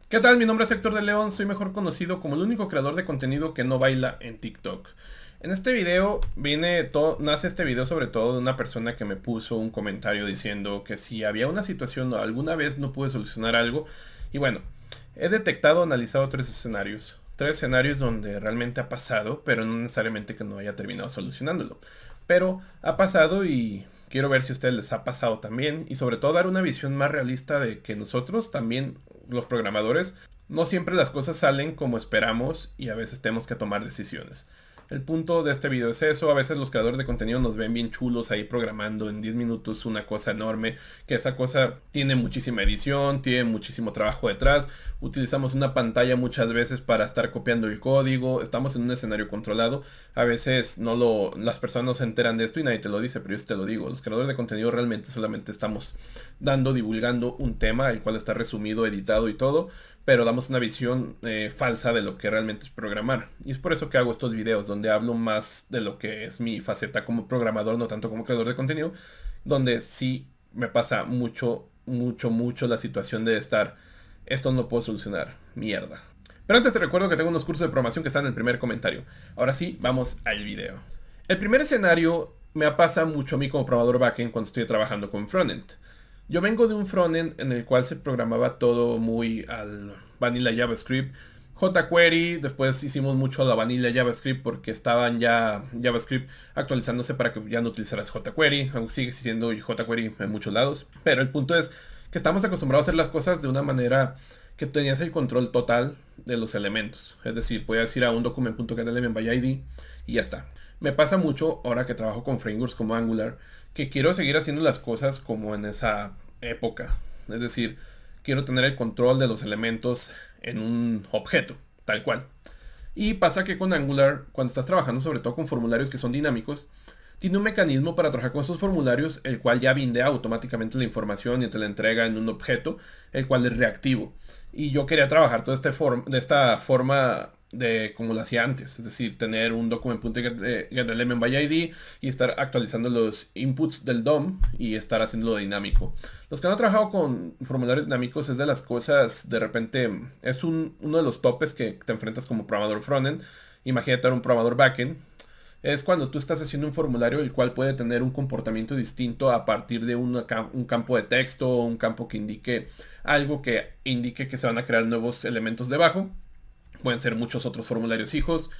¿Qué tal? Mi nombre es Héctor de León, soy mejor conocido como el único creador de contenido que no baila en TikTok. En este video nace este video sobre todo de una persona que me puso un comentario diciendo que si había una situación o alguna vez no pude solucionar algo. Y bueno, he detectado, analizado tres escenarios. Tres escenarios donde realmente ha pasado, pero no necesariamente que no haya terminado solucionándolo. Pero ha pasado y quiero ver si a ustedes les ha pasado también. Y sobre todo dar una visión más realista de que nosotros también, los programadores, no siempre las cosas salen como esperamos y a veces tenemos que tomar decisiones. El punto de este video es eso, a veces los creadores de contenido nos ven bien chulos ahí programando en 10 minutos una cosa enorme, que esa cosa tiene muchísima edición, tiene muchísimo trabajo detrás, utilizamos una pantalla muchas veces para estar copiando el código, estamos en un escenario controlado, a veces las personas no se enteran de esto y nadie te lo dice, pero yo sí te lo digo, los creadores de contenido realmente solamente estamos divulgando un tema, el cual está resumido, editado y todo, pero damos una visión falsa de lo que realmente es programar. Y es por eso que hago estos videos, donde hablo más de lo que es mi faceta como programador, no tanto como creador de contenido, donde sí me pasa mucho la situación de estar, esto no puedo solucionar, mierda. Pero antes te recuerdo que tengo unos cursos de programación que están en el primer comentario. Ahora sí, vamos al video. El primer escenario me pasa mucho a mí como programador backend cuando estoy trabajando con frontend. Yo vengo de un frontend en el cual se programaba todo muy al vanilla JavaScript. jQuery, después hicimos mucho a la vanilla JavaScript porque estaban ya JavaScript actualizándose para que ya no utilizaras jQuery, aunque sigue existiendo jQuery en muchos lados. Pero el punto es que estamos acostumbrados a hacer las cosas de una manera que tenías el control total de los elementos. Es decir, podías ir a un document.element by ID y ya está. Me pasa mucho ahora que trabajo con frameworks como Angular, que quiero seguir haciendo las cosas como en esa época. Es decir, quiero tener el control de los elementos en un objeto, tal cual. Y pasa que con Angular, cuando estás trabajando sobre todo con formularios que son dinámicos, tiene un mecanismo para trabajar con esos formularios, el cual ya bindea automáticamente la información y te la entrega en un objeto, el cual es reactivo. Y yo quería trabajar de esta forma de como lo hacía antes, es decir, tener un document.getElement by ID y estar actualizando los inputs del DOM y estar haciéndolo dinámico. Los que no han trabajado con formularios dinámicos es de las cosas, de repente, es uno de los topes que te enfrentas como programador frontend. Imagínate un programador backend. Es cuando tú estás haciendo un formulario el cual puede tener un comportamiento distinto a partir de un campo de texto o un campo que indique algo que indique que se van a crear nuevos elementos debajo. Pueden ser muchos otros formularios hijos,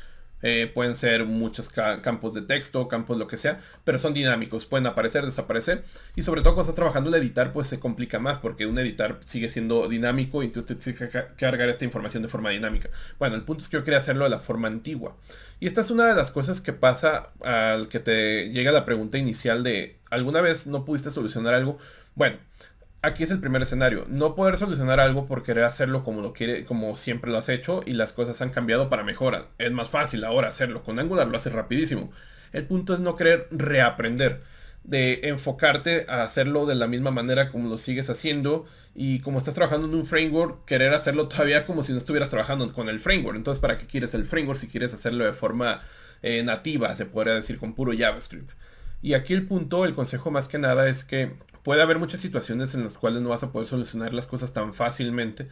pueden ser muchos campos de texto, campos lo que sea, pero son dinámicos, pueden aparecer, desaparecer, y sobre todo cuando estás trabajando el editar, pues se complica más, porque un editar sigue siendo dinámico y entonces te tienes que cargar esta información de forma dinámica. Bueno, el punto es que yo quería hacerlo de la forma antigua. Y esta es una de las cosas que pasa al que te llega la pregunta inicial de, ¿alguna vez no pudiste solucionar algo? Bueno, aquí es el primer escenario. No poder solucionar algo por querer hacerlo como lo quiere, como siempre lo has hecho y las cosas han cambiado para mejorar. Es más fácil ahora hacerlo. Con Angular lo haces rapidísimo. El punto es no querer reaprender, de enfocarte a hacerlo de la misma manera como lo sigues haciendo y como estás trabajando en un framework, querer hacerlo todavía como si no estuvieras trabajando con el framework. Entonces, ¿para qué quieres el framework si quieres hacerlo de forma nativa, se podría decir, con puro JavaScript? Y aquí el punto, el consejo más que nada es que puede haber muchas situaciones en las cuales no vas a poder solucionar las cosas tan fácilmente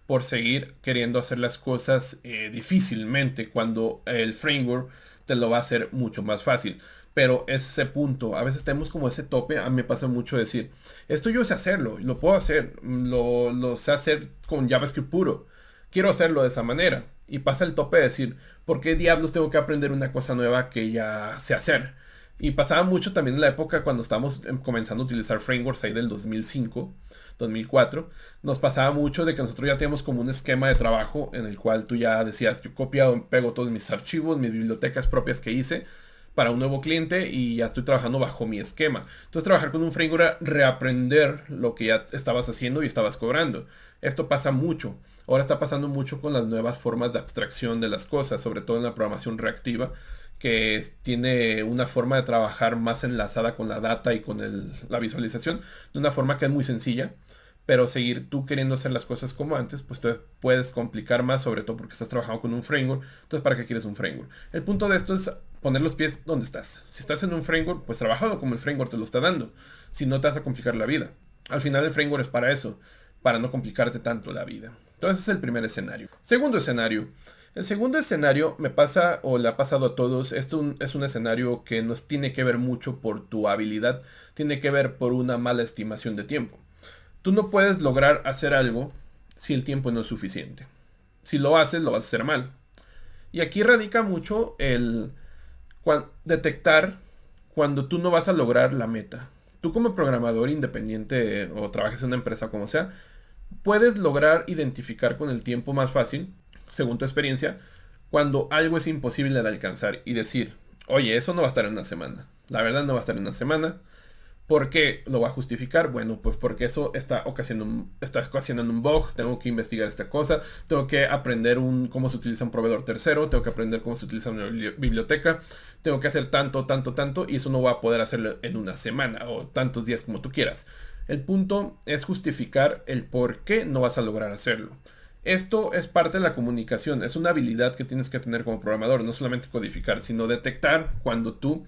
por seguir queriendo hacer las cosas difícilmente cuando el framework te lo va a hacer mucho más fácil. Pero ese punto, a veces tenemos como ese tope, a mí me pasa mucho decir, esto yo sé hacerlo, lo puedo hacer, lo sé hacer con JavaScript puro, quiero hacerlo de esa manera. Y pasa el tope de decir, ¿por qué diablos tengo que aprender una cosa nueva que ya sé hacer? Y pasaba mucho también en la época cuando estábamos comenzando a utilizar frameworks ahí del 2005, 2004. Nos pasaba mucho de que nosotros ya teníamos como un esquema de trabajo en el cual tú ya decías, yo copio, pego todos mis archivos, mis bibliotecas propias que hice para un nuevo cliente y ya estoy trabajando bajo mi esquema. Entonces trabajar con un framework era reaprender lo que ya estabas haciendo y estabas cobrando. Esto pasa mucho. Ahora está pasando mucho con las nuevas formas de abstracción de las cosas, sobre todo en la programación reactiva, que tiene una forma de trabajar más enlazada con la data y con la visualización, de una forma que es muy sencilla, pero seguir tú queriendo hacer las cosas como antes, pues te puedes complicar más, sobre todo porque estás trabajando con un framework. Entonces, ¿para qué quieres un framework? El punto de esto es poner los pies donde estás. Si estás en un framework, pues trabajando como el framework te lo está dando. Si no, te vas a complicar la vida. Al final el framework es para eso, para no complicarte tanto la vida. Entonces ese es el primer escenario. Segundo escenario. El segundo escenario me pasa o le ha pasado a todos. Esto es un escenario que nos tiene que ver mucho por tu habilidad. Tiene que ver por una mala estimación de tiempo. Tú no puedes lograr hacer algo si el tiempo no es suficiente. Si lo haces, lo vas a hacer mal. Y aquí radica mucho el detectar cuando tú no vas a lograr la meta. Tú como programador independiente o trabajes en una empresa como sea, puedes lograr identificar con el tiempo más fácil, según tu experiencia, cuando algo es imposible de alcanzar y decir, oye, eso no va a estar en una semana. La verdad no va a estar en una semana. ¿Por qué lo va a justificar? Bueno, pues porque eso está ocasionando un bug, tengo que investigar esta cosa, tengo que aprender cómo se utiliza un proveedor tercero, tengo que aprender cómo se utiliza una biblioteca, tengo que hacer tanto, tanto, tanto, y eso no voy a poder hacerlo en una semana o tantos días como tú quieras. El punto es justificar el por qué no vas a lograr hacerlo. Esto es parte de la comunicación, es una habilidad que tienes que tener como programador, no solamente codificar, sino detectar cuando tú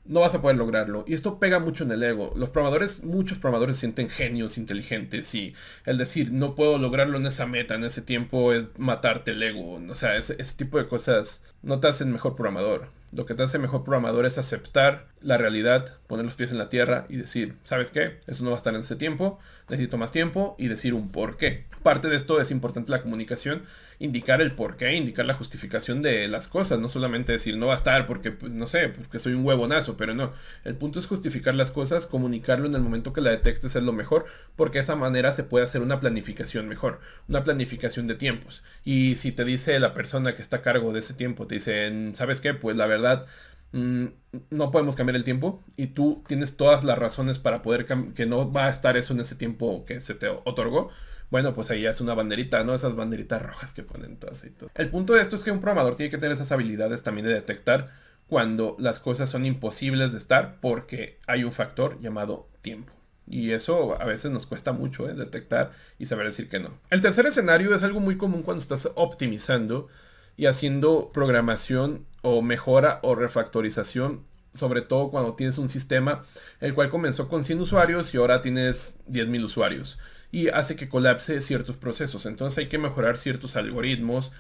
no vas a poder lograrlo. Y esto pega mucho en el ego. Muchos programadores se sienten genios, inteligentes, y el decir, no puedo lograrlo en esa meta, en ese tiempo, es matarte el ego. O sea, ese tipo de cosas no te hacen mejor programador. Lo que te hace mejor programador es aceptar la realidad, poner los pies en la tierra y decir, ¿sabes qué? Eso no va a estar en ese tiempo, necesito más tiempo, y decir un por qué. Parte de esto es importante la comunicación, indicar el por qué, indicar la justificación de las cosas, no solamente decir no va a estar porque, pues no sé, porque soy un huevonazo, pero no. El punto es justificar las cosas, comunicarlo en el momento que la detectes es lo mejor, porque de esa manera se puede hacer una planificación mejor, una planificación de tiempos. Y si te dice la persona que está a cargo de ese tiempo, te dice, ¿sabes qué? Pues la verdad, no podemos cambiar el tiempo y tú tienes todas las razones para poder que no va a estar eso en ese tiempo que se te otorgó. Bueno, pues ahí ya es una banderita, ¿no? Esas banderitas rojas que ponen todas y todo. El punto de esto es que un programador tiene que tener esas habilidades también de detectar cuando las cosas son imposibles de estar porque hay un factor llamado tiempo. Y eso a veces nos cuesta mucho, detectar y saber decir que no. El tercer escenario es algo muy común cuando estás optimizando y haciendo programación o mejora o refactorización, sobre todo cuando tienes un sistema el cual comenzó con 100 usuarios y ahora tienes 10,000 usuarios y hace que colapse ciertos procesos. Entonces hay que mejorar ciertos algoritmos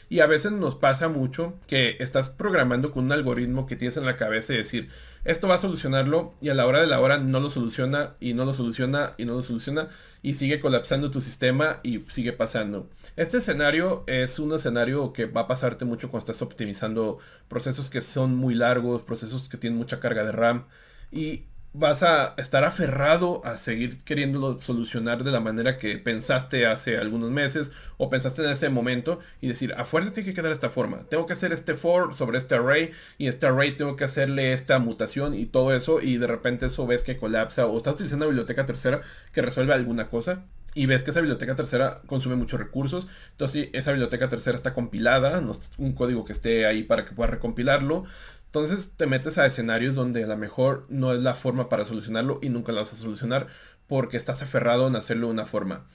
y a veces nos pasa mucho que estás programando con un algoritmo que tienes en la cabeza y decir, esto va a solucionarlo, y a la hora de la hora no lo soluciona y no lo soluciona y no lo soluciona y sigue colapsando tu sistema y sigue pasando. Este escenario es un escenario que va a pasarte mucho cuando estás optimizando procesos que son muy largos, procesos que tienen mucha carga de RAM, y vas a estar aferrado a seguir queriéndolo solucionar de la manera que pensaste hace algunos meses o pensaste en ese momento y decir, a fuerza tiene que quedar de esta forma. Tengo que hacer este for sobre este array y este array tengo que hacerle esta mutación y todo eso, y de repente eso ves que colapsa o estás utilizando una biblioteca tercera que resuelve alguna cosa y ves que esa biblioteca tercera consume muchos recursos. Entonces, si esa biblioteca tercera está compilada, no es un código que esté ahí para que puedas recompilarlo. Entonces te metes a escenarios donde a lo mejor no es la forma para solucionarlo y nunca lo vas a solucionar porque estás aferrado en hacerlo de una forma.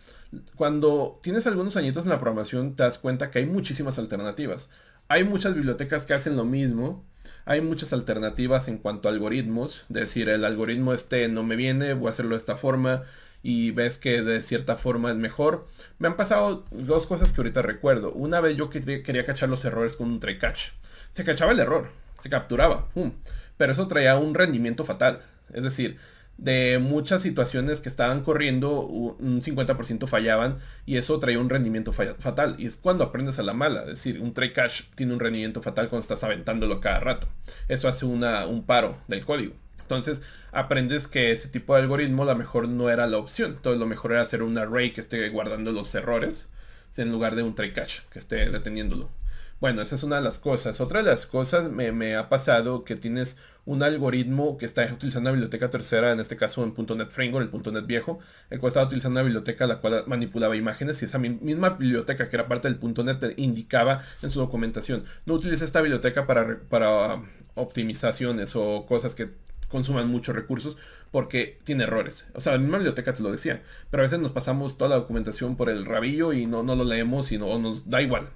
Cuando tienes algunos añitos en la programación te das cuenta que hay muchísimas alternativas. Hay muchas bibliotecas que hacen lo mismo. Hay muchas alternativas en cuanto a algoritmos. Es decir, el algoritmo este no me viene, voy a hacerlo de esta forma y ves que de cierta forma es mejor. Me han pasado dos cosas que ahorita recuerdo. Una vez yo quería cachar los errores con un try catch. Se cachaba el error, se capturaba, ¡pum! Pero eso traía un rendimiento fatal. Es decir, de muchas situaciones que estaban corriendo, un 50% fallaban y eso traía un rendimiento fatal. Y es cuando aprendes a la mala. Es decir, un try catch tiene un rendimiento fatal cuando estás aventándolo cada rato. Eso hace un paro del código. Entonces aprendes que ese tipo de algoritmo a lo mejor no era la opción. Entonces lo mejor era hacer un array que esté guardando los errores en lugar de un try catch que esté deteniéndolo. Bueno, esa es una de las cosas. Otra de las cosas me ha pasado que tienes un algoritmo que está utilizando una biblioteca tercera, en este caso en .NET Framework, el .NET viejo, el cual estaba utilizando una biblioteca la cual manipulaba imágenes, y esa misma biblioteca que era parte del .NET indicaba en su documentación, no utiliza esta biblioteca para optimizaciones o cosas que consuman muchos recursos porque tiene errores. O sea, la misma biblioteca te lo decía, pero a veces nos pasamos toda la documentación por el rabillo y no lo leemos y no nos da igual.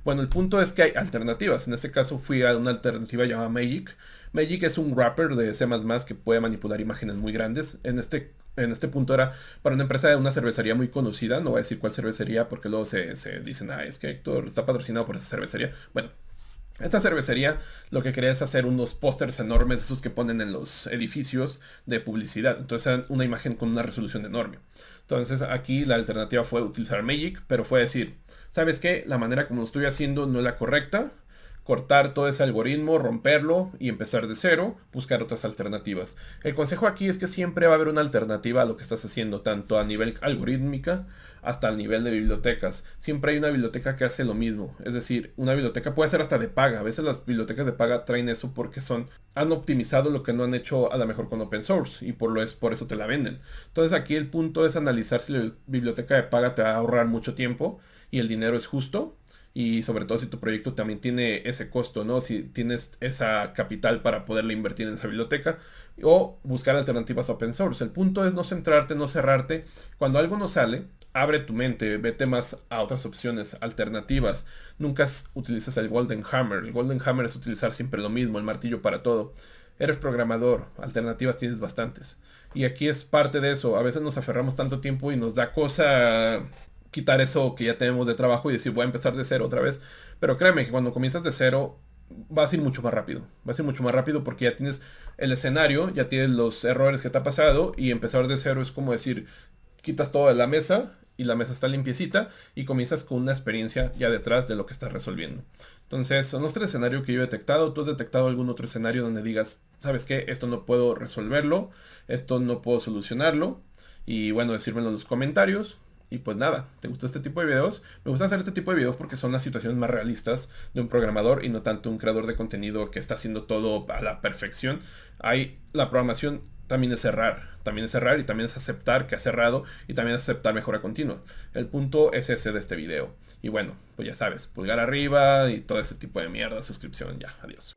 Bueno, el punto es que hay alternativas. En este caso fui a una alternativa llamada Magic. Magic es un wrapper de C++ que puede manipular imágenes muy grandes. En este en este punto era para una empresa de una cervecería muy conocida, no voy a decir cuál cervecería porque luego se dicen, ah, es que Héctor está patrocinado por esa cervecería. Bueno, esta cervecería lo que quería es hacer unos pósters enormes, esos que ponen en los edificios de publicidad. Entonces era una imagen con una resolución enorme. Entonces aquí la alternativa fue utilizar Magic, pero fue decir, ¿sabes qué? La manera como lo estoy haciendo no es la correcta. Cortar todo ese algoritmo, romperlo y empezar de cero, buscar otras alternativas. El consejo aquí es que siempre va a haber una alternativa a lo que estás haciendo, tanto a nivel algorítmica hasta al nivel de bibliotecas. Siempre hay una biblioteca que hace lo mismo. Es decir, una biblioteca puede ser hasta de paga. A veces las bibliotecas de paga traen eso porque han optimizado lo que no han hecho a lo mejor con open source y por eso te la venden. Entonces aquí el punto es analizar si la biblioteca de paga te va a ahorrar mucho tiempo y el dinero es justo y sobre todo si tu proyecto también tiene ese costo, ¿no? Si tienes esa capital para poderle invertir en esa biblioteca o buscar alternativas a open source. El punto es no centrarte, no cerrarte. Cuando algo no sale, abre tu mente, vete más a otras opciones alternativas. Nunca utilices el Golden Hammer. El Golden Hammer es utilizar siempre lo mismo, el martillo para todo. Eres programador, alternativas tienes bastantes. Y aquí es parte de eso. A veces nos aferramos tanto tiempo y nos da cosa quitar eso que ya tenemos de trabajo y decir voy a empezar de cero otra vez. Pero créeme que cuando comienzas de cero vas a ir mucho más rápido. Vas a ir mucho más rápido porque ya tienes el escenario, ya tienes los errores que te ha pasado y empezar de cero es como decir, quitas todo de la mesa y la mesa está limpiecita y comienzas con una experiencia ya detrás de lo que estás resolviendo. Entonces, son los tres escenarios que yo he detectado. ¿Tú has detectado algún otro escenario donde digas, sabes qué, esto no puedo resolverlo, esto no puedo solucionarlo? Y bueno, decírmelo en los comentarios. Y pues nada, ¿te gustó este tipo de videos? Me gusta hacer este tipo de videos porque son las situaciones más realistas de un programador y no tanto un creador de contenido que está haciendo todo a la perfección. La programación también es cerrar y también es aceptar que ha cerrado y también es aceptar mejora continua. El punto es ese de este video. Y bueno, pues ya sabes, pulgar arriba y todo ese tipo de mierda, suscripción, ya, adiós.